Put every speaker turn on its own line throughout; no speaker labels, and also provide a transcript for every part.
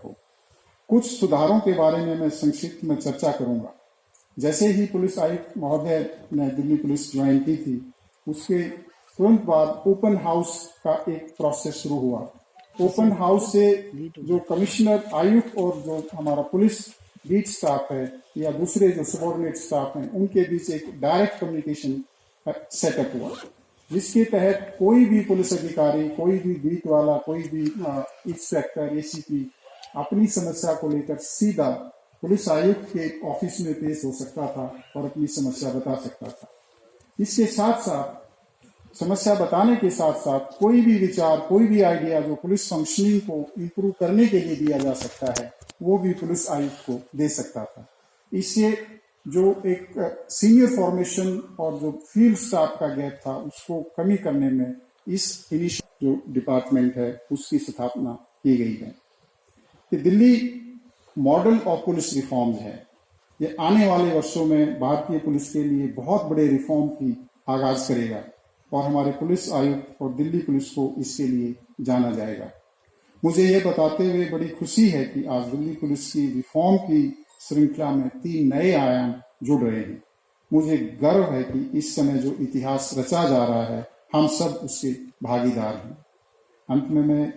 हो। कुछ सुधारों के बारे में मैं संक्षिप्त में चर्चा करूंगा। जैसे ही पुलिस आयुक्त महोदय ने दिल्ली पुलिस ज्वाइन की थी, उसके तुरंत बाद ओपन हाउस का एक प्रोसेस शुरू हुआ। ओपन हाउस से जो कमिश्नर, आयुक्त और जो हमारा पुलिस बीट स्टाफ है या दूसरे जो सबॉर्डिनेट स्टाफ हैं, उनके बीच एक डायरेक्ट कम्युनिकेशन सेटअप हुआ, जिसके तहत कोई भी पुलिस अधिकारी, कोई भी बीट वाला, कोई भी इंस्पेक्टर, एसीपी अपनी समस्या को लेकर सीधा पुलिस आयुक्त के ऑफिस में पेश हो सकता था और अपनी समस्या बता सकता था। इसके साथ साथ समस्या बताने के साथ साथ कोई भी विचार, कोई भी आइडिया जो पुलिस फंक्शनिंग को इम्प्रूव करने के लिए दिया जा सकता है, वो भी पुलिस आयुक्त को दे सकता था। इससे जो एक सीनियर फॉर्मेशन और जो फील्ड स्टाफ का गैप था, उसको कमी करने में इस इनिशिएटिव जो डिपार्टमेंट है उसकी स्थापना की गई है। कि Delhi model of police reforms है। ये आने वाले वर्षों में भारतीय पुलिस के लिए बहुत बड़े रिफॉर्म की आगाज करेगा और हमारे पुलिस आयुक्त और दिल्ली पुलिस को इसके लिए जाना जाएगा। मुझे ये बताते हुए बड़ी खुशी है कि आज दिल्ली पुलिस की रिफॉर्म की श्रृंखला में 3 नए आयाम जुड़ रहे हैं। मुझे गर्व है कि इस समय जो इतिहास रचा जा रहा है, हम सब उसके भागीदार हैं। अंत में मैं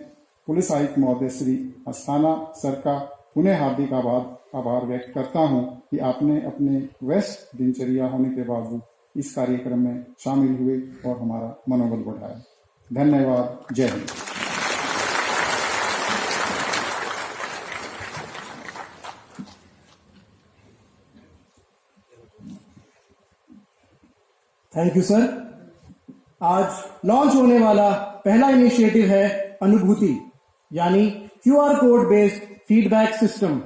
पुलिस आयुक्त महोदय श्री अस्थाना सर का पुनः हार्दिक आभार व्यक्त करता हूं कि आपने अपने व्यस्त दिनचर्या होने के बावजूद इस कार्यक्रम में शामिल हुए और हमारा मनोबल बढ़ाया। धन्यवाद। जय हिंद।
Thank you sir. आज लॉन्च होने वाला पहला इनिशिएटिव है अनुभूति, यानी QR code based feedback system.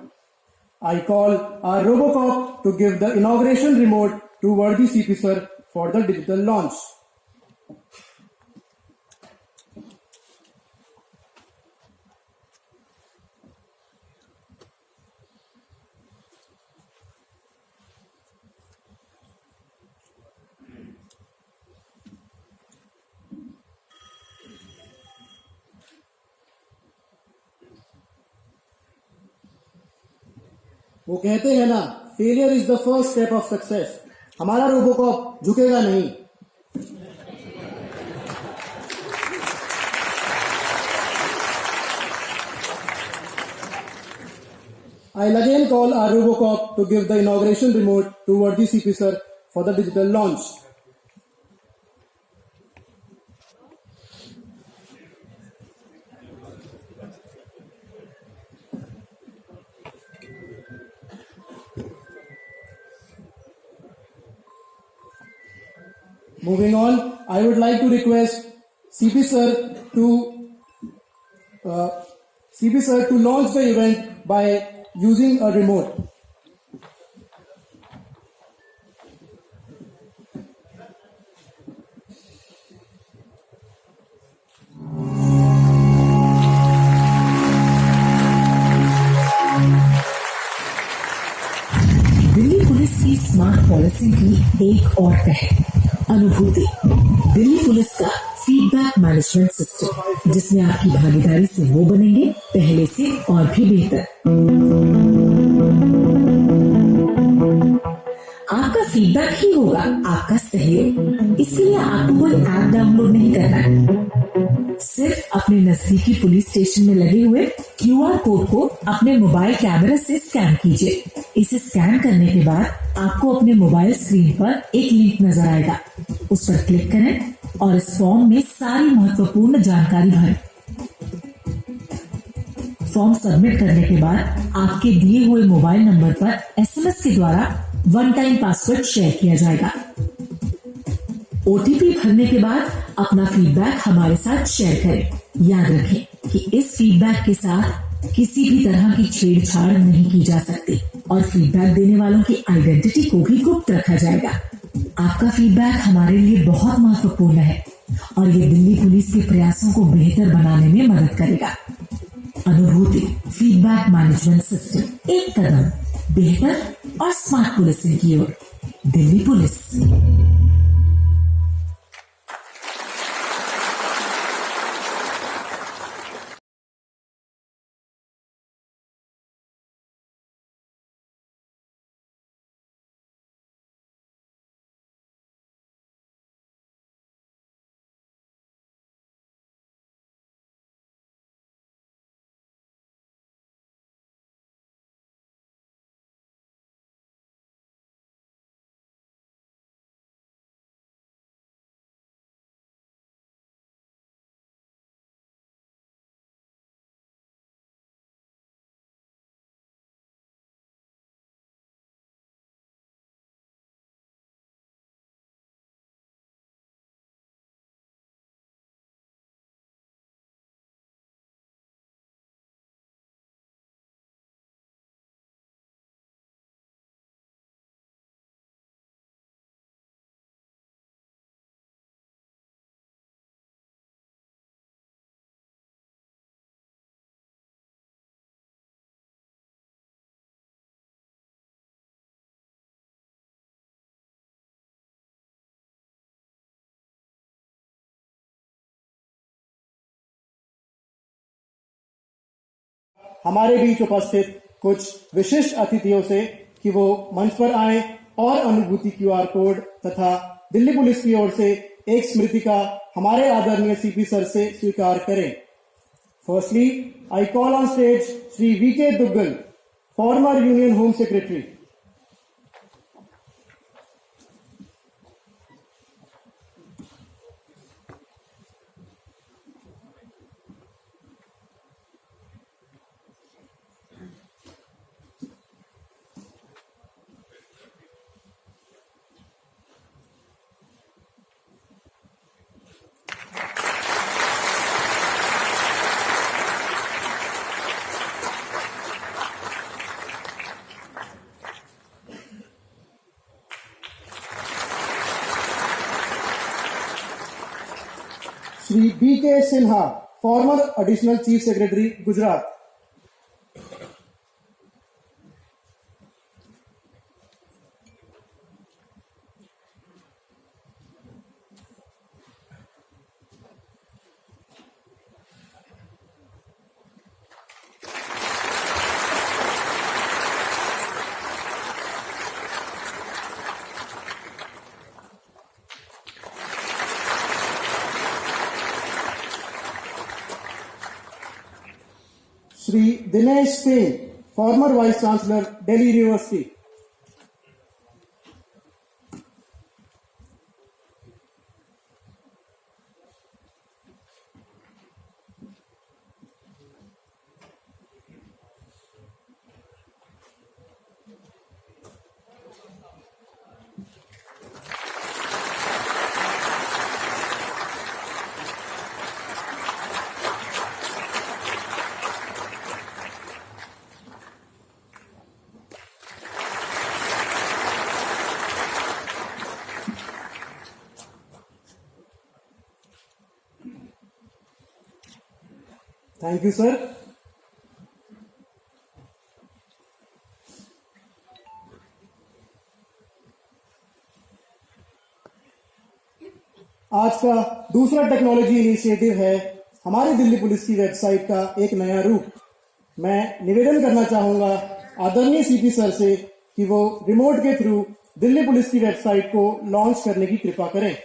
I call our robocop to give the inauguration remote to Worthy CP sir for the digital launch. वो कहते हैं ना, failure is the first step of success. हमारा रोबोकॉप झुकेगा नहीं। I'll again call our Robocop to give the inauguration remote to Worthy CP sir for the digital launch. Moving on, I would like to request CP sir to launch the event by using a remote.
Delhi police की smart policy की एक और पहल अनुभूति, Delhi police का feedback management system, जिसमें आपकी भागीदारी से वो बनेंगे पहले से और भी बेहतर। आपका फीडबैक ही होगा आपका सहयोग। इसलिए आपको कोई ऐप डाउनलोड नहीं करना है। सिर्फ अपने नजदीकी पुलिस स्टेशन में लगे हुए QR कोड को अपने मोबाइल कैमरा से स्कैन कीजिए। इसे स्कैन करने के बाद आपको अपने मोबाइल स्क्रीन पर एक लिंक नजर आएगा। उस पर क्लिक करें और इस फॉर्म में सारी महत्वपूर्ण जानकारी भरें। फॉर्म सबमिट करने के बाद आपके दिए हुए मोबाइल नंबर पर SMS के द्वारा वन टाइम पासवर्ड शेयर किया जाएगा। OTP भरने के बाद अपना फीडबैक हमारे साथ शेयर करें। याद रखें कि इस फीडबैक के साथ किसी भी तरह की छेड़छाड़ नहीं की जा सकती और फीडबैक देने वालों की आइडेंटिटी को भी गुप्त रखा जाएगा। आपका फीडबैक हमारे लिए बहुत महत्वपूर्ण है और ये दिल्ली पुलिस के प्रयासों को बेहतर बनाने में मदद करेगा। अनुभूति फीडबैक मैनेजमेंट सिस्टम, एक कदम बेहतर और स्मार्ट पुलिसिंग की ओर। दिल्ली पुलिस।
हमारे बीच उपस्थित कुछ विशिष्ट अतिथियों से कि वो मंच पर आए और अनुभूति क्यूआर कोड तथा दिल्ली पुलिस की ओर से एक स्मृति का हमारे आदरणीय सीपी सर से स्वीकार करें। Firstly I call on stage Shri V K Duggal, former union home secretary. Shri B K Sinha, former additional chief secretary, Gujarat. Shri Dinesh Singh, former vice chancellor, Delhi university. Thank you sir. आज का दूसरा टेक्नोलॉजी इनिशिएटिव है हमारी दिल्ली पुलिस की वेबसाइट का एक नया रूप। मैं निवेदन करना चाहूंगा आदरणीय सीपी सर से कि वो रिमोट के थ्रू दिल्ली पुलिस की वेबसाइट को लॉन्च करने की कृपा करें।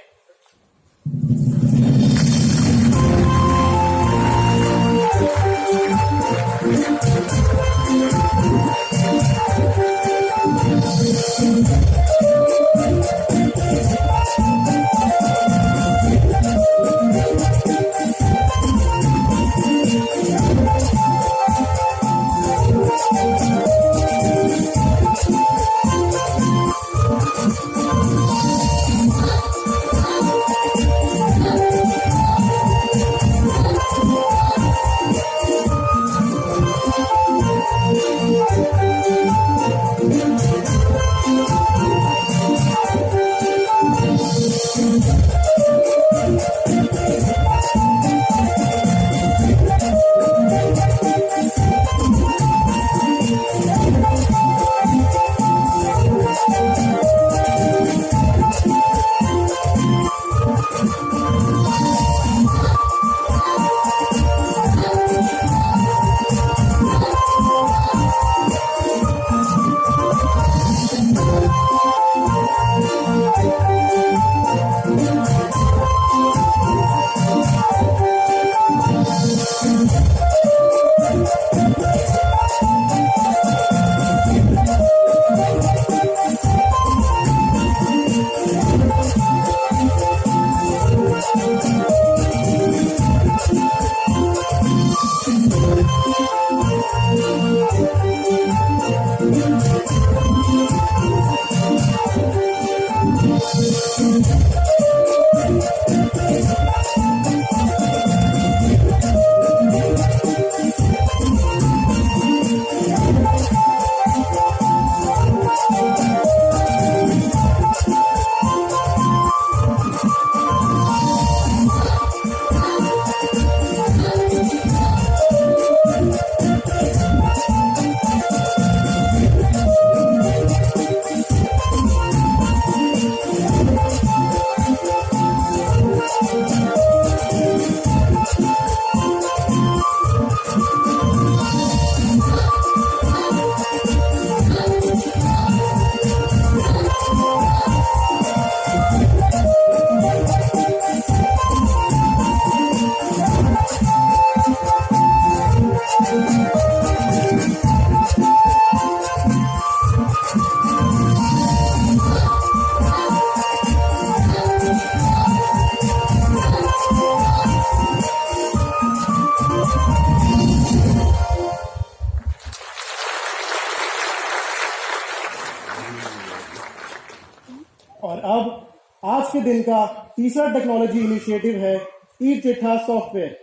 के दिन का तीसरा टेक्नोलॉजी इनिशिएटिव है e Chittha software.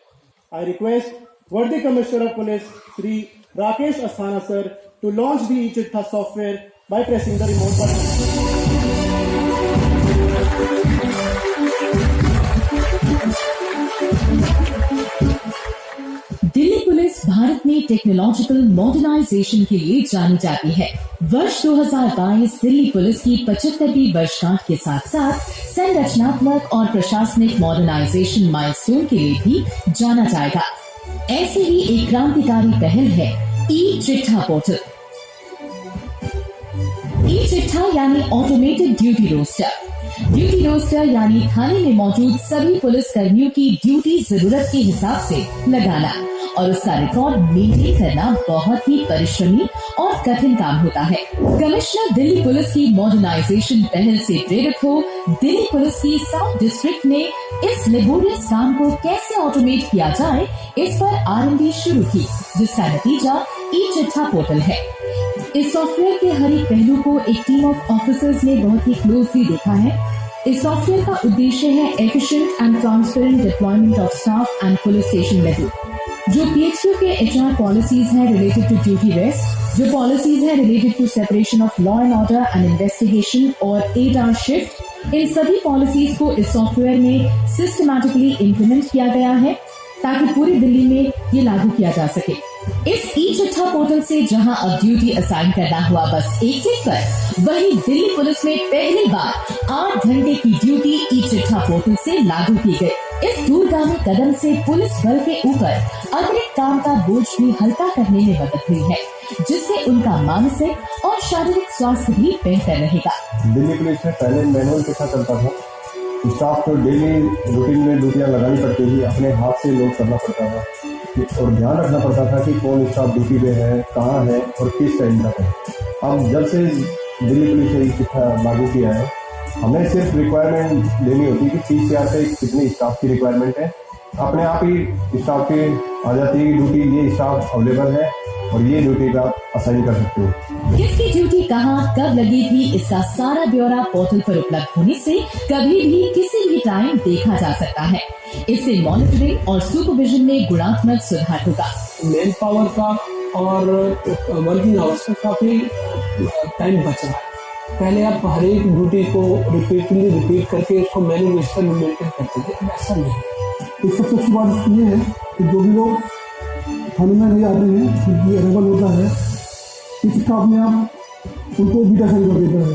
I request worthy commissioner of police Shri Rakesh Asthana sir to launch the e Chittha software by pressing the remote button.
Delhi police Bharat में टेक्नोलॉजिकल मॉडर्नाइजेशन के लिए जानी जाती है। वर्ष 2022 दिल्ली पुलिस की 75वीं वर्षगांठ के साथ साथ संरचनात्मक और प्रशासनिक मॉडर्नाइजेशन माइलस्टोन के लिए भी जाना जाएगा। ऐसे ही एक क्रांतिकारी पहल है ई चिट्ठा पोर्टल। ई चिट्ठा यानी automated duty roster. Duty roster यानी थाने में मौजूद सभी पुलिस कर्मियों की ड्यूटी जरूरत के हिसाब से लगाना और उसका रिकॉर्ड मेंटेन करना बहुत ही परिश्रमी और कठिन काम होता है। कमिश्नर दिल्ली पुलिस की मॉडर्नाइजेशन पहल से प्रेरित हो दिल्ली पुलिस की साउथ डिस्ट्रिक्ट ने इस लेबोरियस काम को कैसे ऑटोमेट किया जाए इस पर R&D शुरू की, जिसका नतीजा ई चिट्ठा पोर्टल है। इस सॉफ्टवेयर के हर एक पहलू को एक टीम ऑफ ऑफिसर्स ने बहुत ही क्लोजली देखा है। इस सॉफ्टवेयर का उद्देश्य है efficient and transparent deployment of staff and police station level. जो PHQ के HR पॉलिसीज हैं रिलेटेड टू ड्यूटी रेस्ट, जो पॉलिसीज हैं related to separation of law and order and investigation और 8-hour शिफ्ट, इन सभी पॉलिसीज को इस सॉफ्टवेयर में सिस्टमैटिकली इम्प्लीमेंट किया गया है ताकि पूरी दिल्ली में ये लागू किया जा सके। इस ई चिट्ठा पोर्टल से जहां अब ड्यूटी असाइन करना हुआ बस एक क्लिक पर, वहीं दिल्ली पुलिस में पहली बार 8 घंटे की ड्यूटी ई चिट्ठा पोर्टल से लागू की गई। इस दूरगामी कदम से पुलिस बल के ऊपर अतिरिक्त काम का बोझ भी हल्का करने में मदद हुई है, जिससे उनका मानसिक और शारीरिक स्वास्थ्य भी बेहतर रहेगा।
दिल्ली पुलिस में पहले मैनुअल के साथ चलता था। स्टाफ को डेली रूटीन में ड्यूटियाँ लगानी पड़ती थी, अपने हाथ से लोड करना पड़ता था और ध्यान रखना पड़ता था कि कौन स्टाफ ड्यूटी पे है, कहाँ है और किस टाइम तक है। अब जब से दिल्ली पुलिस ने चिट्ठा लागू किया है, हमें सिर्फ रिक्वायरमेंट देनी होती है कि 30 से आते कितनी स्टाफ की रिक्वायरमेंट है, अपने आप ही स्टाफ की आ जाती है ड्यूटी, ये स्टाफ अवेलेबल है और ये ड्यूटी का असाइन कर सकते हो।
किसकी ड्यूटी कहाँ कब लगी थी, इसका सारा ब्यौरा पोर्टल पर उपलब्ध होने से कभी भी किसी भी टाइम देखा जा सकता है। इससे मॉनिटरिंग और सुपरविजन में गुणात्मक सुधार होगा।
मैन पावर का और वर्किंग आवर्स का काफी टाइम बच रहा है। पहले आप हर एक ड्यूटी को रिपीट करके उसको मैनुअल सिस्टम में मेंटेन करते थे, अब ऐसा नहीं है।
एक सबसे अच्छी बात ये है कि जो भी लोग थाने में नहीं आते हैं, उनकी अरेबल होता है, इसका अपने आप उनको बीटा साइन कर देता है,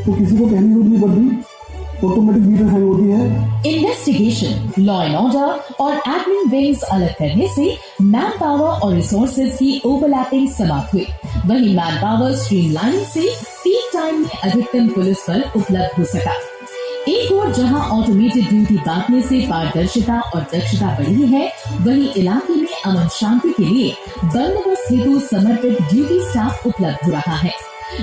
तो किसी को कहनी जरूरत नहीं पड़ती, ऑटोमेटिक बीटा साइन होती है।
इन्वेस्टिगेशन, लॉ एंड ऑर्डर और एडमिन विंग्स अलग करने से मैन पावर और रिसोर्सेज की ओवरलैपिंग समाप्त हुई। वहीं मैन पावर स्ट्रीमलाइनिंग से पीक टाइम में अधिकतम पुलिस बल उपलब्ध हो सका। एक ओर जहां ऑटोमेटेड ड्यूटी बांटने से पारदर्शिता और दक्षता बढ़ी है, वहीं इलाके में अमन शांति के लिए बंदोबस्त हेतु समर्पित ड्यूटी स्टाफ उपलब्ध हो रहा है।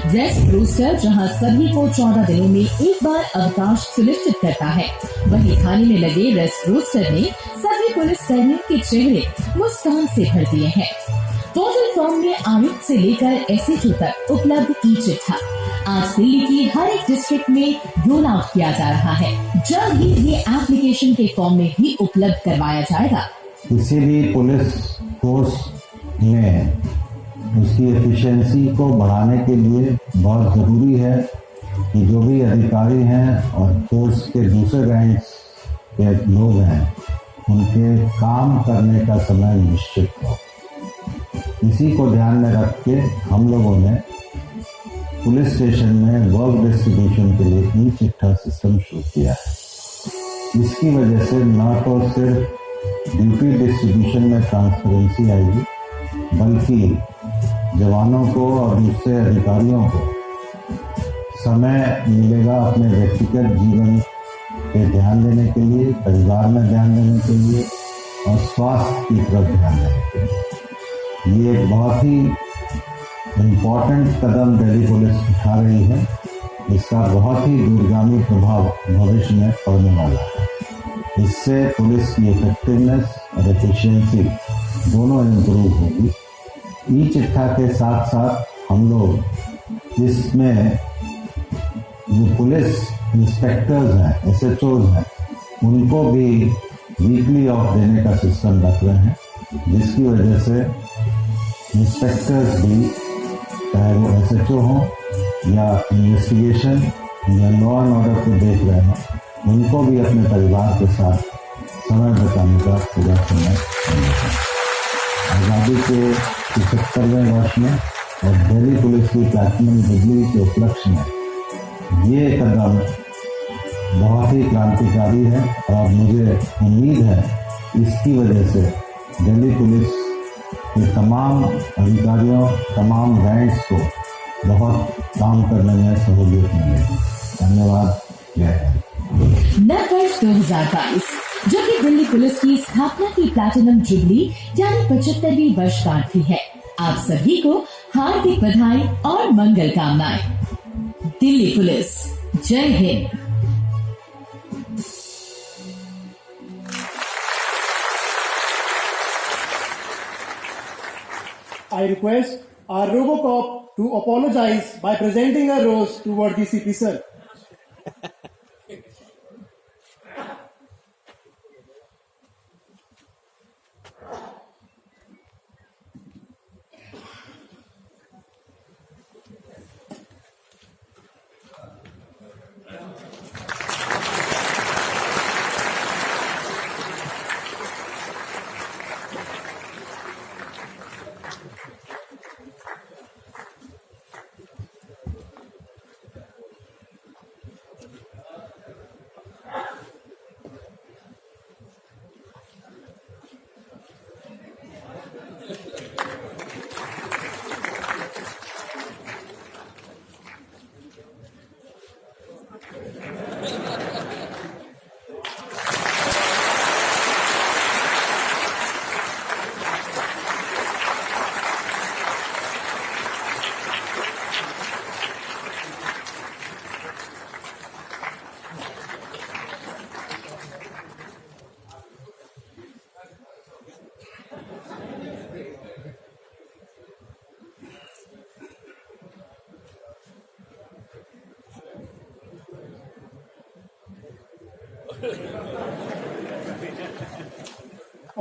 रेस्ट रोस्टर जहां सभी को 14 दिनों में एक बार अवकाश सुनिश्चित करता है, वहीं थाने में लगे रेस्ट रोस्टर ने सभी पुलिस कर्मियों के चेहरे मुस्कान से भर दिए हैं। पोर्टल फॉर्म में आयुक्त से लेकर SHO तक उपलब्ध ई चिट्ठा आज दिल्ली की हर एक डिस्ट्रिक्ट में रोल आउट किया जा रहा है। जल्द ही ये एप्लीकेशन के फॉर्म में भी उपलब्ध करवाया जाएगा।
किसी भी पुलिस फोर्स में उसकी एफिशिएंसी को बढ़ाने के लिए बहुत ज़रूरी है कि जो भी अधिकारी हैं और फोर्स के दूसरे रैंक्स के लोग हैं, उनके काम करने का समय निश्चित हो। इसी को ध्यान में रख के हम लोगों ने पुलिस स्टेशन में वर्क डिस्ट्रीब्यूशन के लिए ई चिट्ठा सिस्टम शुरू किया है। इसकी वजह से न तो सिर्फ ड्यूटी डिस्ट्रीब्यूशन में ट्रांसपेरेंसी आएगी, बल्कि जवानों को और दूसरे अधिकारियों को समय मिलेगा अपने व्यक्तिगत जीवन पे ध्यान देने के लिए, परिवार में ध्यान देने के लिए और स्वास्थ्य की तरफ ध्यान देने के लिए। ये एक बहुत ही इम्पोर्टेंट कदम दिल्ली पुलिस उठा रही है। इसका बहुत ही दूरगामी प्रभाव भविष्य में पड़ने वाला है। इससे पुलिस की इफेक्टिवनेस और एफिशिएंसी दोनों इम्प्रूव होगी। ई चिट्ठा के साथ साथ हम लोग इसमें जो पुलिस इंस्पेक्टर्स हैं, SHOs हैं, उनको भी वीकली ऑफ देने का सिस्टम रख रहे हैं, जिसकी वजह से इंस्पेक्टर्स भी, चाहे वो SHO हों या इन्वेस्टिगेशन या लॉ एंड ऑर्डर को देख रहे हों, उनको भी अपने परिवार के साथ समय बिताने का पूरा समय मिलता है। आज़ादी के 75वें वर्ष में और दिल्ली पुलिस की प्लैटिनम जुबली के उपलक्ष्य में ये कदम बहुत ही क्रांतिकारी है और मुझे उम्मीद है इसकी वजह से दिल्ली पुलिस के तमाम अधिकारियों, तमाम रैंक्स को बहुत काम करने में सहूलियत मिलेगी। धन्यवाद। जय हिंद।
नववर्ष 2022 जो कि दिल्ली पुलिस की स्थापना की प्लैटिनम जुबली यानी 75वीं वर्षगांठ भी है, आप सभी को हार्दिक बधाई और मंगल कामनाएं। दिल्ली पुलिस, जय Hind.
I request our Robocop to apologize by presenting a rose to worthy CP sir.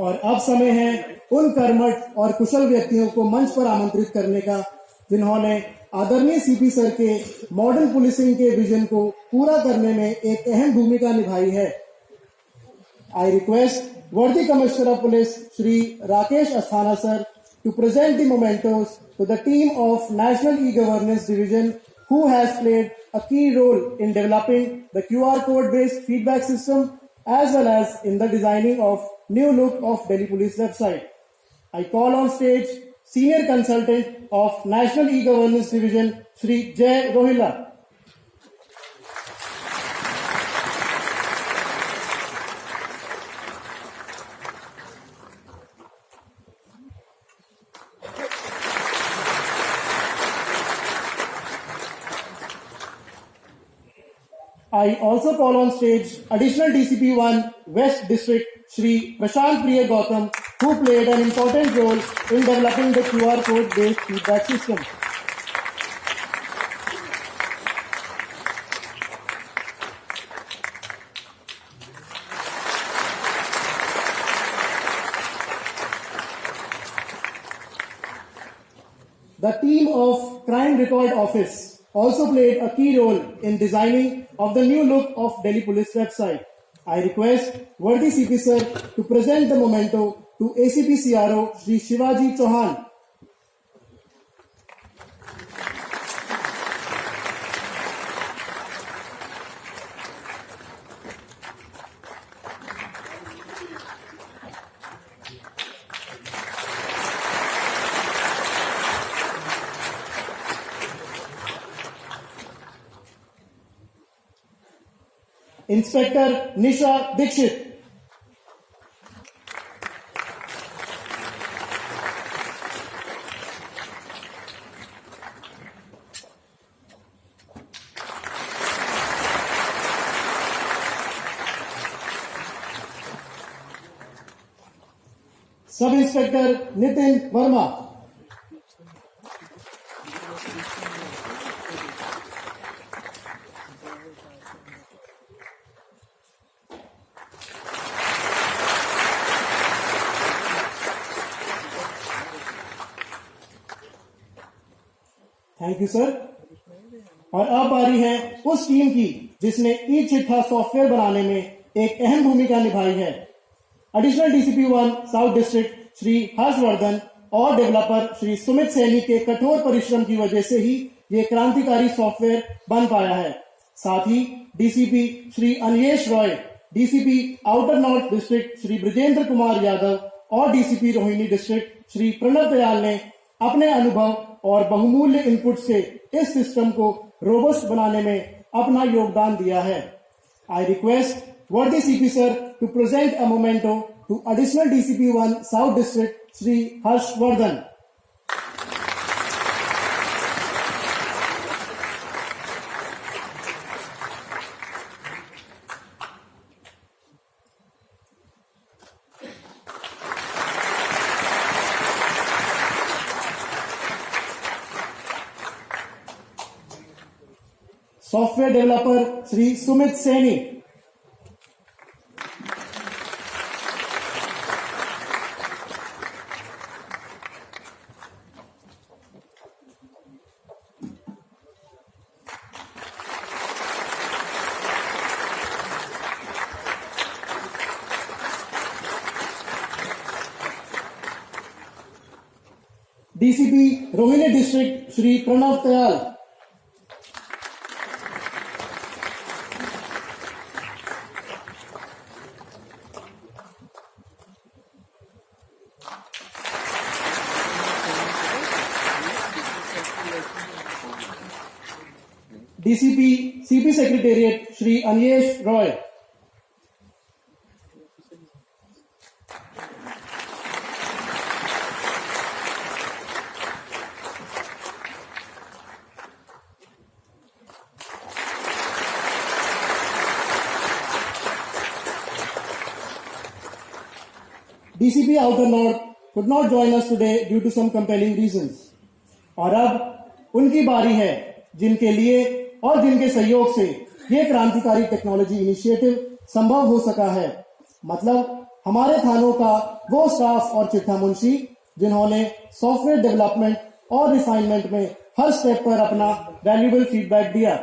और अब समय है उन कर्मठ और कुशल व्यक्तियों को मंच पर आमंत्रित करने का जिन्होंने आदरणीय सीपी सर के मॉडर्न पुलिसिंग के विजन को पूरा करने में एक अहम भूमिका निभाई है। आई request worthy commissioner of police Shri Rakesh Asthana sir to present the mementos to the team of National E-Governance Division who has played a key role in developing the QR code-based feedback system as well as in the designing of new look of Delhi Police website. I call on stage Senior Consultant of National E-Governance Division, Shri Jay Rohila. I also call on stage Additional DCP-1 West District Shri Prashant Priya Gautam, who played an important role in developing the QR code-based feedback system. The team of Crime Record Office also played a key role in designing of the new look of Delhi Police website. I request worthy CP sir to present the memento to ACP CRO Shri Shivaji Chauhan. Inspector Nisha Dixit. Sub Inspector Nitin Verma. Thank you sir. और अब बारी है उस team की जिसने ई Chittha software बनाने में एक अहम भूमिका निभाई है। Additional DCP 1 south district Shri Harshvardhan और डेवलपर श्री सुमित सैनी के कठोर परिश्रम की वजह से ही ये क्रांतिकारी सॉफ्टवेयर बन पाया है। साथ ही DCP Shri Aniyesh Roy, DCP outer north district Shri Brajendra Kumar Yadav और डीसीपी रोहिणी डिस्ट्रिक्ट श्री प्रणव दयाल ने अपने अनुभव और बहुमूल्य इनपुट से इस सिस्टम को रोबस्ट बनाने में अपना योगदान दिया है। I request worthy CP sir to present a memento to additional DCP 1 South District Shri Harshvardhan. Software developer Shri Sumit Saini. DCP Rohini District Shri Pranav Dayal. DCP CP Secretariat Shri Aniyesh Roy. DCP Outer North could not join us today due to some compelling reasons. और अब उनकी बारी है जिनके लिए और जिनके सहयोग से ये क्रांतिकारी टेक्नोलॉजी इनिशिएटिव संभव हो सका है। मतलब हमारे थानों का वो स्टाफ और चिट्ठा मुंशी जिन्होंने सॉफ्टवेयर डेवलपमेंट और रिफाइनमेंट में हर स्टेप पर अपना वैल्यूएबल फीडबैक दिया।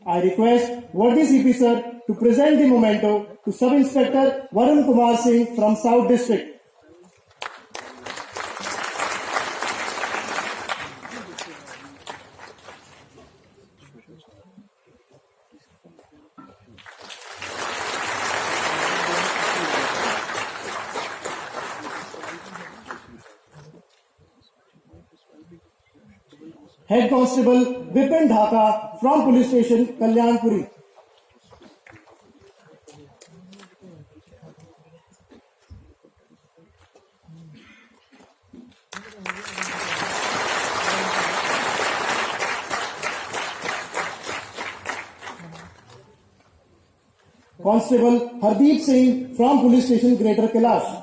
I request worthy CP sir to present the memento to Sub Inspector Varun Kumar Singh from South District. Head Constable Vipin Dhaka from Police Station Kalyanpuri. Constable Hardeep Singh from Police Station Greater Kailash.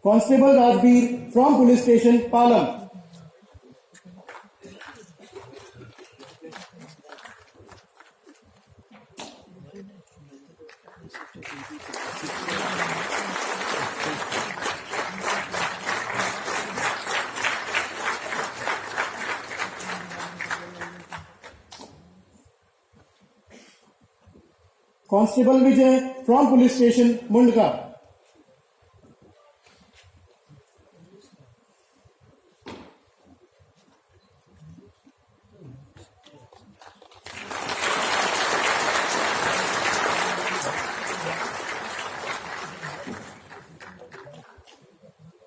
Constable Rajbir from Police Station Palam. Constable Vijay from Police Station Mundka.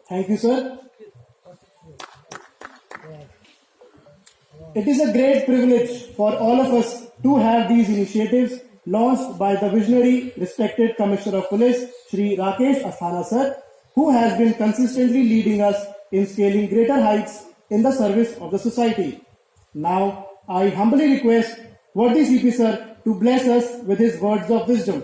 Thank you, sir. It is a great privilege for all of us to have these initiatives launched by the visionary, respected Commissioner of Police, Shri Rakesh Asthana sir, who has been consistently leading us in scaling greater heights in the service of the society. Now, I humbly request worthy CP sir to bless us with his words of wisdom.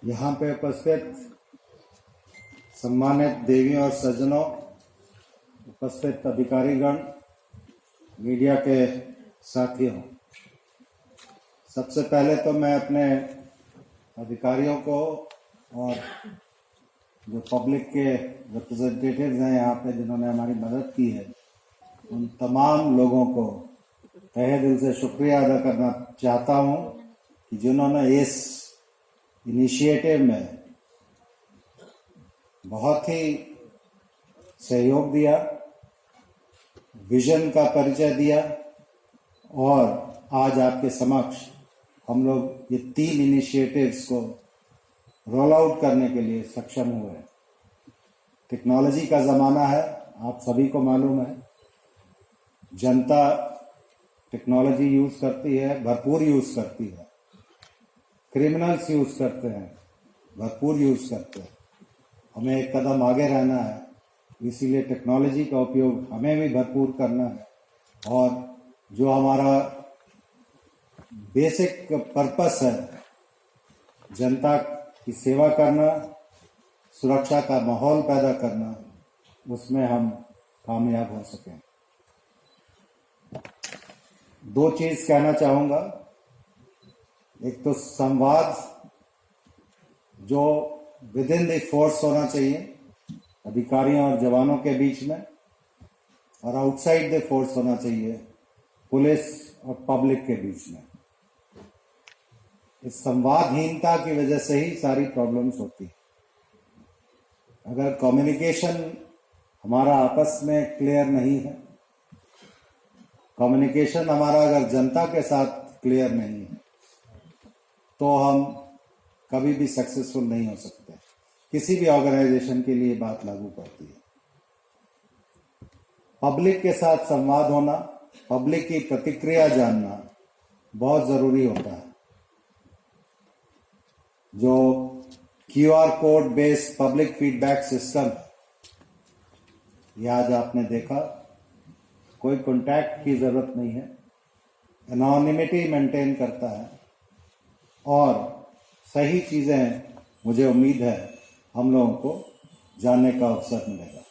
यहाँ पे उपस्थित सम्मानित देवियों और सज्जनों, उपस्थित अधिकारीगण, media के साथियों, सबसे पहले तो मैं अपने अधिकारियों को और जो पब्लिक के रिप्रेजेंटेटिव्स हैं यहाँ पे जिन्होंने हमारी मदद की है, उन तमाम लोगों को तहे दिल से शुक्रिया अदा करना चाहता हूँ कि जिन्होंने इस इनिशिएटिव में बहुत ही सहयोग दिया, विजन का परिचय दिया और आज आपके समक्ष हम लोग ये 3 इनिशिएटिव्स को रोल आउट करने के लिए सक्षम हुए। टेक्नोलॉजी का ज़माना है, आप सभी को मालूम है। जनता टेक्नोलॉजी यूज़ करती है, भरपूर यूज़ करती है। क्रिमिनल्स यूज़ करते हैं, भरपूर यूज़ करते हैं। हमें एक कदम आगे रहना है, इसीलिए टेक्नोलॉजी का उपयोग हमें भी भरपूर करना है और जो हमारा बेसिक पर्पस है, जनता की सेवा करना, सुरक्षा का माहौल पैदा करना, उसमें हम कामयाब हो सकें। 2 चीज़ कहना चाहूँगा। एक तो संवाद जो विद इन द फोर्स होना चाहिए अधिकारियों और जवानों के बीच में, और आउटसाइड द फोर्स होना चाहिए पुलिस और पब्लिक के बीच में। इस संवादहीनता की वजह से ही सारी प्रॉब्लम्स होती है। अगर कम्युनिकेशन हमारा आपस में क्लियर नहीं है, कम्युनिकेशन हमारा अगर जनता के साथ क्लियर नहीं है, तो हम कभी भी सक्सेसफुल नहीं हो सकते। किसी भी ऑर्गेनाइजेशन के लिए बात लागू पड़ती है। पब्लिक के साथ संवाद होना, पब्लिक की प्रतिक्रिया जानना बहुत जरूरी होता है। जो QR code based public feedback system, ये आज आपने देखा, कोई कॉन्टैक्ट की जरूरत नहीं है, एनोनिमिटी मेंटेन करता है और सही चीजें मुझे उम्मीद है हम लोगों को जानने का अवसर मिलेगा।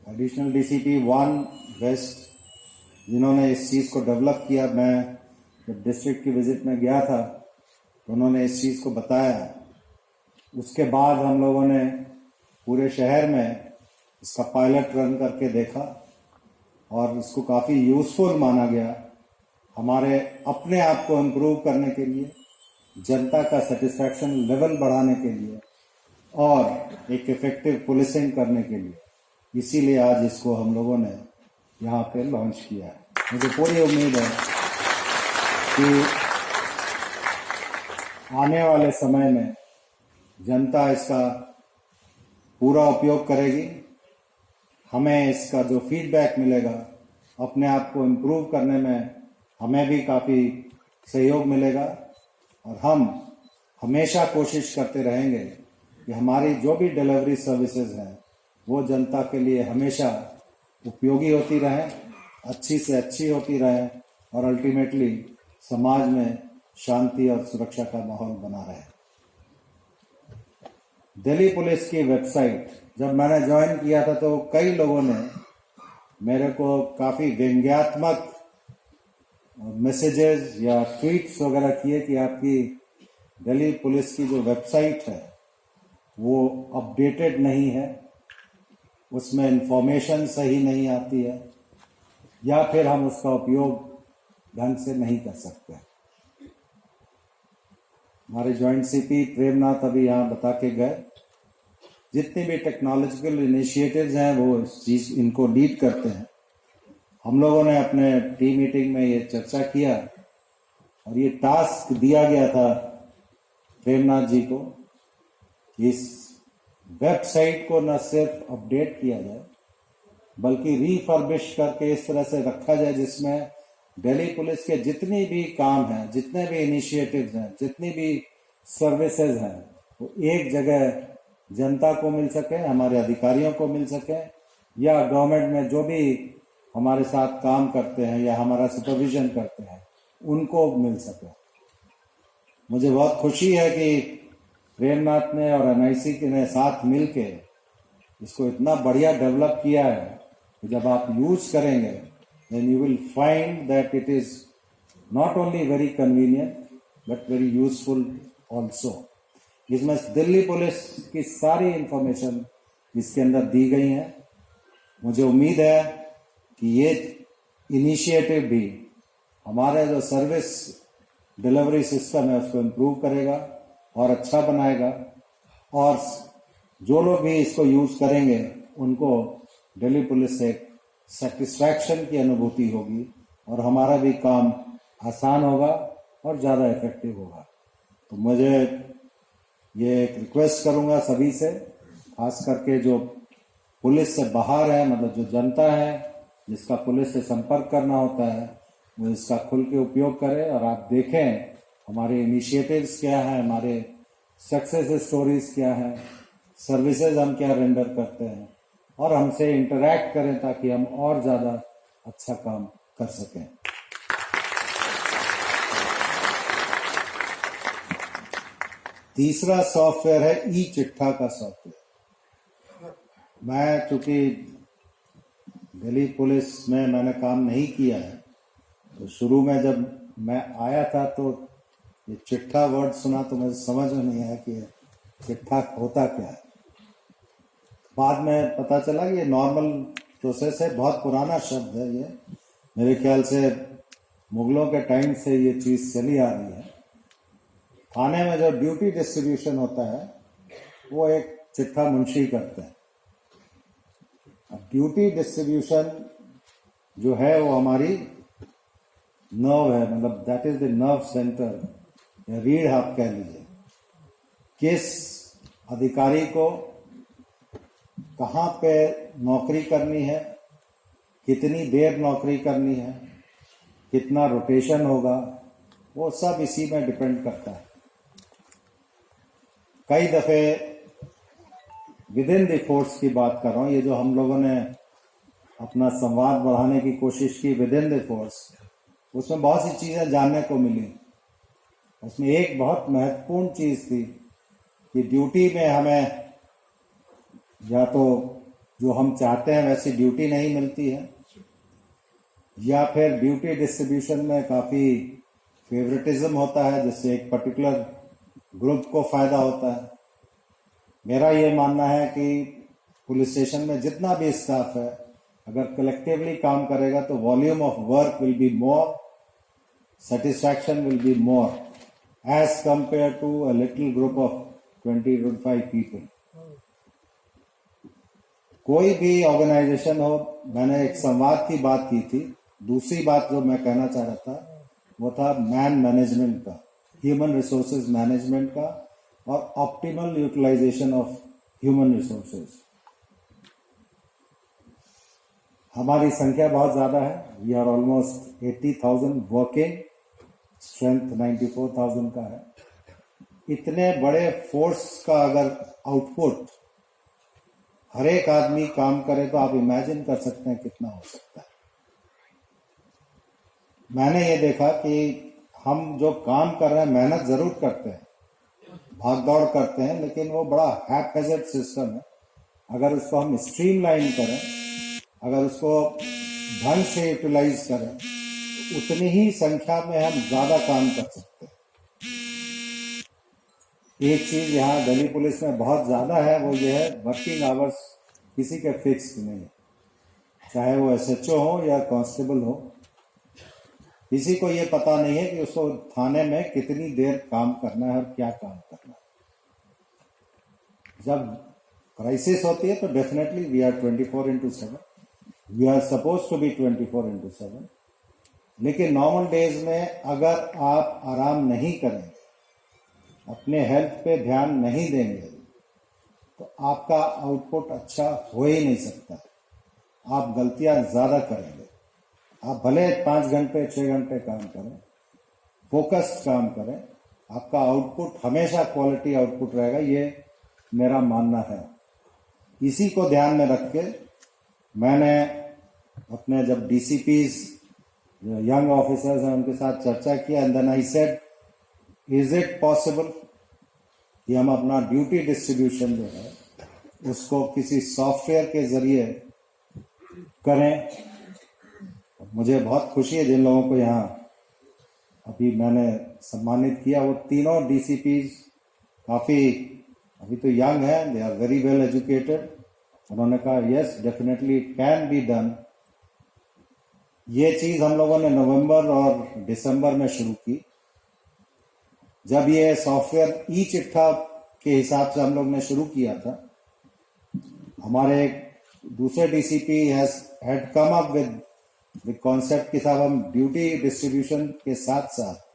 एडिशनल DCP 1 वेस्ट जिन्होंने इस चीज़ को डेवलप किया, मैं जब डिस्ट्रिक्ट की विजिट में गया था तो उन्होंने इस चीज़ को बताया। उसके बाद हम लोगों ने पूरे शहर में इसका पायलट रन करके देखा और इसको काफ़ी यूज़फुल माना गया हमारे अपने आप को इम्प्रूव करने के लिए, जनता का सेटिस्फैक्शन लेवल बढ़ाने के लिए और एक इफेक्टिव पुलिसिंग करने के लिए। इसीलिए आज इसको हम लोगों ने यहाँ पे लॉन्च किया है। मुझे पूरी उम्मीद है कि आने वाले समय में जनता इसका पूरा उपयोग करेगी। हमें इसका जो फीडबैक मिलेगा, अपने आप को इम्प्रूव करने में हमें भी काफ़ी सहयोग मिलेगा और हम हमेशा कोशिश करते रहेंगे कि हमारी जो भी डिलीवरी सर्विसेज हैं वो जनता के लिए हमेशा उपयोगी होती रहें, अच्छी से अच्छी होती रहें और अल्टीमेटली समाज में शांति और सुरक्षा का माहौल बना रहे। दिल्ली पुलिस की वेबसाइट जब मैंने ज्वाइन किया था तो कई लोगों ने मेरे को काफ़ी व्यंग्यात्मक मैसेजेस या ट्वीट्स वगैरह किए कि आपकी दिल्ली पुलिस की जो वेबसाइट है वो अपडेटेड नहीं है, उसमें इंफॉर्मेशन सही नहीं आती है या फिर हम उसका उपयोग ढंग से नहीं कर सकते। हमारे जॉइंट CP प्रेमनाथ अभी यहाँ बता के गए, जितने भी टेक्नोलॉजिकल इनिशिएटिव्स हैं वो इस चीज़ इनको लीड करते हैं। हम लोगों ने अपने टीम मीटिंग में ये चर्चा किया और ये टास्क दिया गया था प्रेमनाथ जी को, इस वेबसाइट को न सिर्फ अपडेट किया जाए बल्कि रीफर्बिश करके इस तरह से रखा जाए जिसमें दिल्ली पुलिस के जितनी भी काम हैं, जितने भी इनिशिएटिव्स हैं, जितनी भी सर्विसेज हैं, वो एक जगह जनता को मिल सके, हमारे अधिकारियों को मिल सके या गवर्नमेंट में जो भी हमारे साथ काम करते हैं या हमारा सुपरविजन करते हैं
उनको मिल सके। मुझे बहुत खुशी है कि प्रेमनाथ ने और NIC के ने साथ मिलके इसको इतना बढ़िया डेवलप किया है कि जब आप यूज करेंगे then you will find that it is not only very convenient but very useful also. इसमें दिल्ली पुलिस की सारी इंफॉर्मेशन इसके अंदर दी गई है। मुझे उम्मीद है कि ये इनिशिएटिव भी हमारे जो सर्विस डिलीवरी सिस्टम है उसको इम्प्रूव करेगा और अच्छा बनाएगा, और जो लोग भी इसको यूज करेंगे उनको दिल्ली पुलिस से सेटिस्फैक्शन की अनुभूति होगी और हमारा भी काम आसान होगा और ज़्यादा इफेक्टिव होगा। तो मुझे ये एक रिक्वेस्ट करूंगा सभी से, खास करके जो पुलिस से बाहर है, मतलब जो जनता है जिसका पुलिस से संपर्क करना होता है, वो इसका खुल के उपयोग करें और आप देखें हमारे इनिशिएटिव्स क्या हैं, हमारे सक्सेस स्टोरीज क्या हैं, सर्विसेज हम क्या रेंडर करते हैं, और हमसे इंटरैक्ट करें ताकि हम और ज़्यादा अच्छा काम कर सकें। तीसरा सॉफ्टवेयर है ई-चिट्ठा का सॉफ्टवेयर। मैं चूंकि दिल्ली पुलिस में मैंने काम नहीं किया है, तो शुरू में जब मैं आया था तो ये चिट्ठा वर्ड सुना तो मुझे समझ में नहीं आया कि ये चिट्ठा होता क्या है। बाद में पता चला कि ये नॉर्मल प्रोसेस है, बहुत पुराना शब्द है ये, मेरे ख्याल से मुगलों के टाइम से ये चीज़ चली आ रही है। थाने में जो ड्यूटी डिस्ट्रीब्यूशन होता है वो एक चिट्ठा मुंशी करते हैं। अब ड्यूटी डिस्ट्रीब्यूशन जो है वो हमारी नर्व है, मतलब that is the nerve centre या रीढ़ आप कह लीजिए। किस अधिकारी को कहाँ पे नौकरी करनी है, कितनी देर नौकरी करनी है, कितना रोटेशन होगा, वो सब इसी में डिपेंड करता है। कई दफे विद इन द फोर्स की बात कर रहा हूँ, ये जो हम लोगों ने अपना संवाद बढ़ाने की कोशिश की विद इन द फोर्स, उसमें बहुत सी चीज़ें जानने को मिली। उसमें एक बहुत महत्वपूर्ण चीज़ थी कि ड्यूटी में हमें या तो जो हम चाहते हैं वैसी ड्यूटी नहीं मिलती है, या फिर ड्यूटी डिस्ट्रीब्यूशन में काफ़ी फेवरेटिज्म होता है जिससे एक पर्टिकुलर ग्रुप को फ़ायदा होता है। मेरा ये मानना है कि पुलिस स्टेशन में जितना भी स्टाफ है अगर कलेक्टिवली काम करेगा तो volume of work will be more, satisfaction will be more as compared to a little group of 20-25 people. कोई भी ऑर्गेनाइजेशन हो, मैंने एक संवाद की बात की थी। दूसरी बात जो मैं कहना चाह रहा था वो था मैन मैनेजमेंट का, ह्यूमन रिसोर्सेज मैनेजमेंट का, और optimal utilization of human resources. हमारी संख्या बहुत ज़्यादा है, we are almost 80,000 working, strength 94,000 का है। इतने बड़े फोर्स का अगर आउटपुट हर एक आदमी काम करे तो आप इमेजिन कर सकते हैं कितना हो सकता है। मैंने ये देखा कि हम जो काम कर रहे हैं मेहनत जरूर करते हैं, भाग दौड़ करते हैं, लेकिन वो बड़ा हैपहेजेड सिस्टम है। अगर उसको हम स्ट्रीमलाइन करें, अगर उसको ढंग से यूटिलाइज करें, उतनी ही संख्या में हम ज्यादा काम कर सकते हैं। एक चीज यहाँ दिल्ली पुलिस में बहुत ज्यादा है, वो ये है वर्किंग आवर्स किसी के फिक्स नहीं है, चाहे वो SHO हो या कांस्टेबल हो। किसी को ये पता नहीं है कि उसको थाने में कितनी देर काम करना है और क्या काम करना है। जब क्राइसिस होती है तो definitely we are 24/7, we are suppose to be 24/7, लेकिन नॉर्मल डेज में अगर आप आराम नहीं करेंगे, अपने हेल्थ पे ध्यान नहीं देंगे, तो आपका आउटपुट अच्छा हो ही नहीं सकता। आप गलतियां ज्यादा करेंगे। आप भले 5 घंटे 6 घंटे काम करें, फोकस्ड काम करें, आपका आउटपुट हमेशा क्वालिटी आउटपुट रहेगा, ये मेरा मानना है। इसी को ध्यान में रख के मैंने अपने जब DCPs जो यंग ऑफिसर्स हैं उनके साथ चर्चा किया and then I said is it possible कि हम अपना ड्यूटी डिस्ट्रीब्यूशन जो है उसको किसी सॉफ्टवेयर के जरिए करें। मुझे बहुत खुशी है जिन लोगों को यहाँ अभी मैंने सम्मानित किया वो तीनों डीसीपीज काफी अभी तो यंग है, they are very well educated. उन्होंने कहा yes definitely it can be done. ये चीज हम लोगों ने नवंबर और दिसंबर में शुरू की। जब ये सॉफ्टवेयर ई चिट्ठा के हिसाब से हम लोग ने शुरू किया था, हमारे दूसरे DCP had come up with concept कि साहब हम ड्यूटी डिस्ट्रीब्यूशन के साथ साथ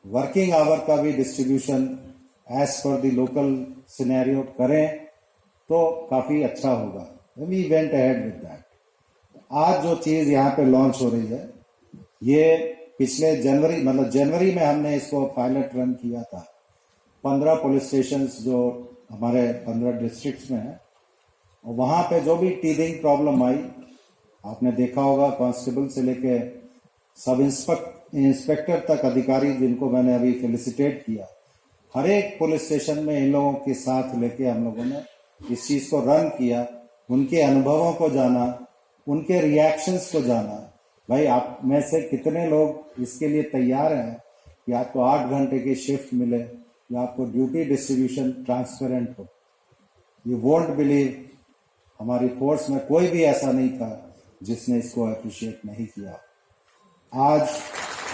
वर्किंग आवर का भी distribution as per the local scenario करें तो काफी अच्छा होगा। We went ahead with that. आज जो चीज यहाँ पे लॉन्च हो रही है ये पिछले जनवरी में हमने इसको पायलट रन किया था 15 पुलिस स्टेशन जो हमारे 15 डिस्ट्रिक्ट्स में है। और वहां पे जो भी टीदिंग प्रॉब्लम आई आपने देखा होगा, कांस्टेबल से लेके सब इंस्पेक्टर तक अधिकारी जिनको मैंने अभी फेलिसिटेट किया, हर एक पुलिस स्टेशन में इन लोगों के साथ लेके हम लोगों ने इस चीज को रन किया, उनके अनुभवों को जाना, उनके रिएक्शंस को जाना। भाई आप में से कितने लोग इसके लिए तैयार हैं कि आपको 8 घंटे की शिफ्ट मिले या आपको ड्यूटी डिस्ट्रीब्यूशन ट्रांसपेरेंट हो। यू वोंट बिलीव हमारी फोर्स में कोई भी ऐसा नहीं था जिसने इसको अप्रिशिएट नहीं किया। आज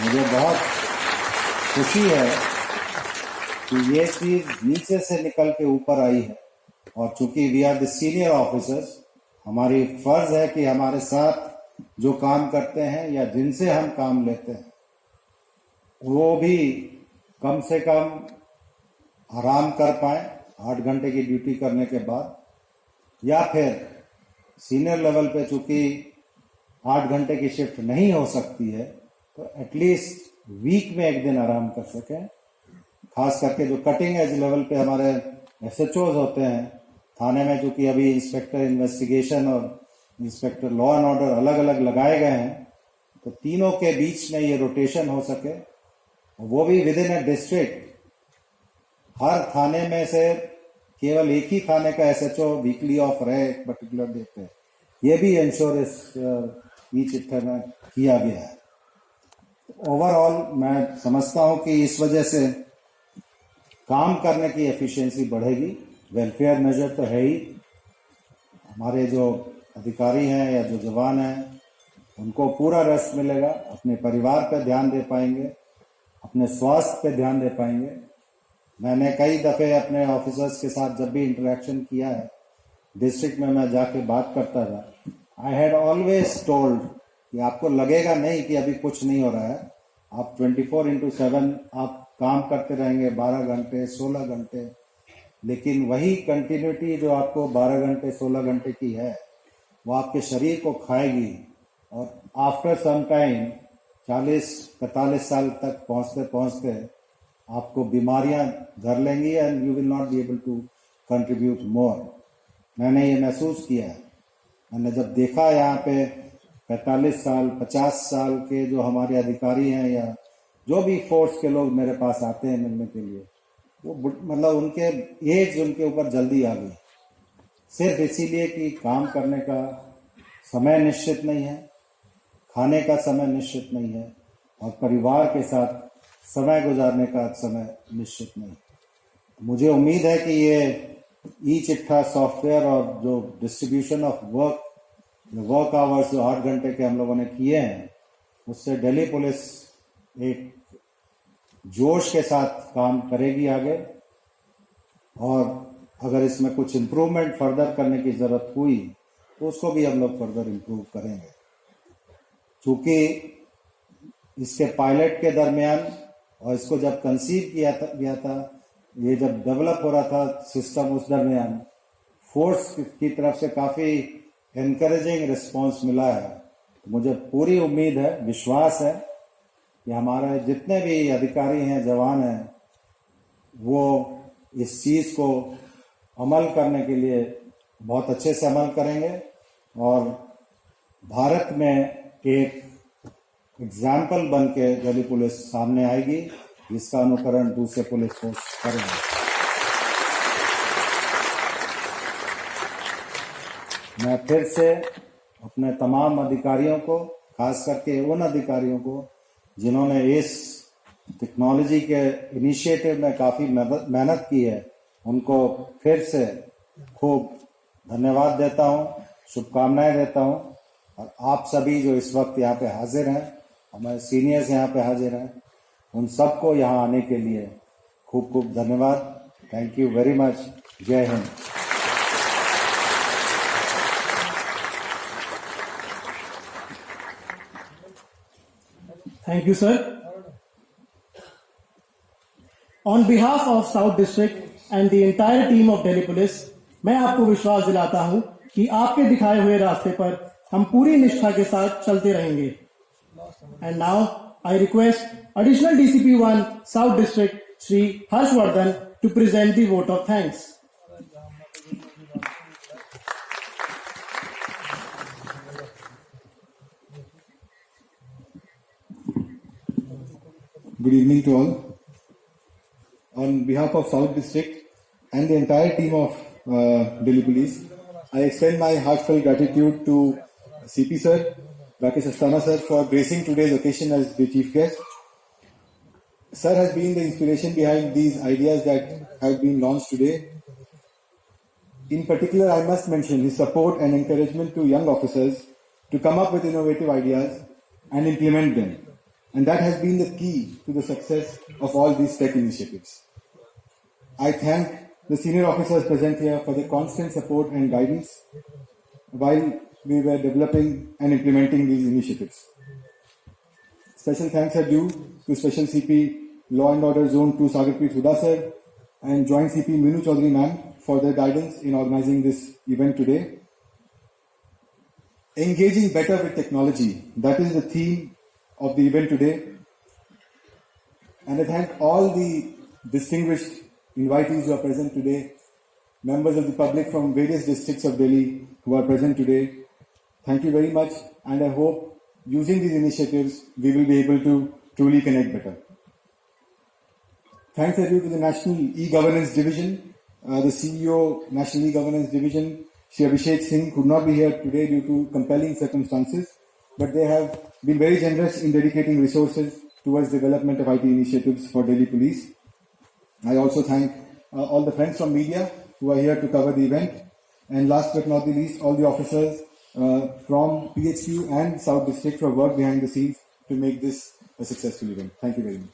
मुझे बहुत खुशी है कि ये चीज नीचे से निकल के ऊपर आई है और चूंकि we are the senior officers, हमारी फर्ज है कि हमारे साथ जो काम करते हैं या जिनसे हम काम लेते हैं वो भी कम से कम आराम कर पाए 8 घंटे की ड्यूटी करने के बाद, या फिर सीनियर लेवल पे चूंकि 8 घंटे की शिफ्ट नहीं हो सकती है तो एटलीस्ट वीक में एक दिन आराम कर सकें। खास करके जो कटिंग एज लेवल पे हमारे एसएचओज होते हैं थाने में, चूंकि अभी इंस्पेक्टर इन्वेस्टिगेशन और इंस्पेक्टर लॉ एंड ऑर्डर अलग अलग लगाए गए हैं, तो तीनों के बीच में ये रोटेशन हो सके, वो भी विद इन ए डिस्ट्रिक्ट। हर थाने में से केवल एक ही थाने का एसएचओ वीकली ऑफ रहे एक पर्टिकुलर डे पे, ये भी इंश्योर इस ई चिट्ठा में किया गया है। ओवरऑल मैं समझता हूं कि इस वजह से काम करने की एफिशिएंसी बढ़ेगी। वेलफेयर मेजर तो है ही, हमारे जो अधिकारी हैं या जो जवान हैं उनको पूरा रेस्ट मिलेगा, अपने परिवार पर ध्यान दे पाएंगे, अपने स्वास्थ्य पे ध्यान दे पाएंगे। मैंने कई दफे अपने ऑफिसर्स के साथ जब भी इंटरेक्शन किया है डिस्ट्रिक्ट में, मैं जाके बात करता था, आई हैड ऑलवेज टोल्ड कि आपको लगेगा नहीं कि अभी कुछ नहीं हो रहा है, आप 24/7 आप काम करते रहेंगे 12 घंटे 16 घंटे, लेकिन वही कंटिन्यूटी जो आपको 12 घंटे 16 घंटे की है वो आपके शरीर को खाएगी और आफ्टर सम टाइम 40-45 साल तक पहुंचते पहुंचते आपको बीमारियां घर लेंगी and you will not be able to contribute more. मैंने ये महसूस किया है। मैंने जब देखा यहाँ पे 45 साल 50 साल के जो हमारे अधिकारी हैं या जो भी फोर्स के लोग मेरे पास आते हैं मिलने के लिए, वो मतलब उनके एज उनके ऊपर जल्दी आ गई, सिर्फ इसीलिए कि काम करने का समय निश्चित नहीं है, खाने का समय निश्चित नहीं है और परिवार के साथ समय गुजारने का समय निश्चित नहीं। मुझे उम्मीद है कि ये ई चिट्ठा सॉफ्टवेयर और जो डिस्ट्रीब्यूशन ऑफ वर्क आवर्स जो 8 घंटे के हम लोगों ने किए हैं, उससे दिल्ली पुलिस एक जोश के साथ काम करेगी आगे। और अगर इसमें कुछ इम्प्रूवमेंट फर्दर करने की जरूरत हुई तो उसको भी हम लोग फर्दर इम्प्रूव करेंगे। चूंकि इसके पायलट के दरमियान और इसको जब कंसीव किया गया था, ये जब डेवलप हो रहा था सिस्टम, उस दरमियान फोर्स की तरफ से काफी एनकरेजिंग रिस्पांस मिला है। तो मुझे पूरी उम्मीद है, विश्वास है कि हमारे जितने भी अधिकारी हैं, जवान हैं, वो इस चीज को अमल करने के लिए बहुत अच्छे से अमल करेंगे और भारत में एक एग्जाम्पल बन के दिल्ली पुलिस सामने आएगी, जिसका अनुकरण दूसरे पुलिस फोर्स करेंगे। मैं फिर से अपने तमाम अधिकारियों को, खास करके उन अधिकारियों को जिन्होंने इस टेक्नोलॉजी के इनिशिएटिव में काफ़ी मेहनत की है, उनको फिर से खूब धन्यवाद देता हूं, शुभकामनाएं देता हूं। और आप सभी जो इस वक्त यहाँ पे हाजिर हैं, हमारे सीनियर्स यहाँ पे हाजिर हैं, उन सबको यहाँ आने के लिए खूब खूब धन्यवाद। Thank you very much. जय Hind.
Thank you, sir. On behalf of South District and the entire team of Delhi Police, मैं आपको विश्वास दिलाता हूं कि आपके दिखाए हुए रास्ते पर हम पूरी निष्ठा के साथ चलते रहेंगे। And now I request Additional DCP 1 South District Shri Harshvardhan to present the vote of thanks.
Good evening to all. On behalf of South District and the entire team of Delhi Police, I extend my heartfelt gratitude to CP sir, Rakesh Asthana sir, for gracing today's occasion as the chief guest. Sir has been the inspiration behind these ideas that have been launched today. In particular, I must mention his support and encouragement to young officers to come up with innovative ideas and implement them. And that has been the key to the success of all these tech initiatives. I thank the senior officers present here for their constant support and guidance while we were developing and implementing these initiatives. Special thanks are due to Special CP Law and Order Zone 2 Sagarpreet Huda sir and Joint CP Minu Chaudhary ma'am for their guidance in organizing this event today. Engaging better with technology, that is the theme of the event today. And I thank all the distinguished invitees who are present today, members of the public from various districts of Delhi who are present today. Thank you very much, and I hope using these initiatives we will be able to truly connect better. Thanks are due to the National E-Governance Division, the CEO, National E-Governance Division, Shri Abhishek Singh, could not be here today due to compelling circumstances, but they have been very generous in dedicating resources towards development of IT initiatives for Delhi Police. I also thank all the friends from media who are here to cover the event. And last but not the least, all the officers from PHQ and South District who have worked behind the scenes to make this a successful event. Thank you very much.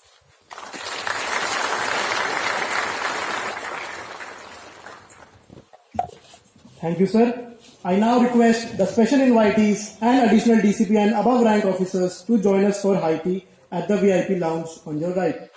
Thank you, sir. I now request the special invitees and additional DCP and above rank officers to join us for high tea at the VIP lounge on your right.